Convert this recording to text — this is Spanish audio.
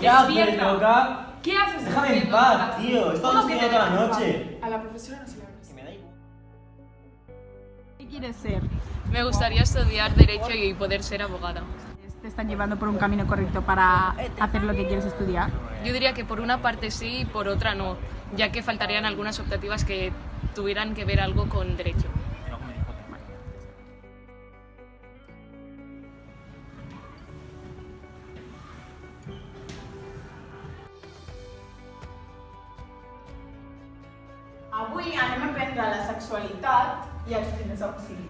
Ya, Despierta. toca. ¿Qué haces? Déjame en haciendo paz, clase? tío. He estado ¿Cómo que te estudiando toda la dejas en noche. paz? A la profesora no se le habla así. Que me da igual. ¿Qué quieres ser? Me gustaría estudiar Derecho y poder ser abogada. ¿Te están llevando por un camino correcto para hacer lo que quieres estudiar? Yo diría que por una parte sí y por otra no, ya que faltarían algunas optativas que tuvieran que ver algo con Derecho. Avui anem a aprendre la sexualitat i els primers auxilis.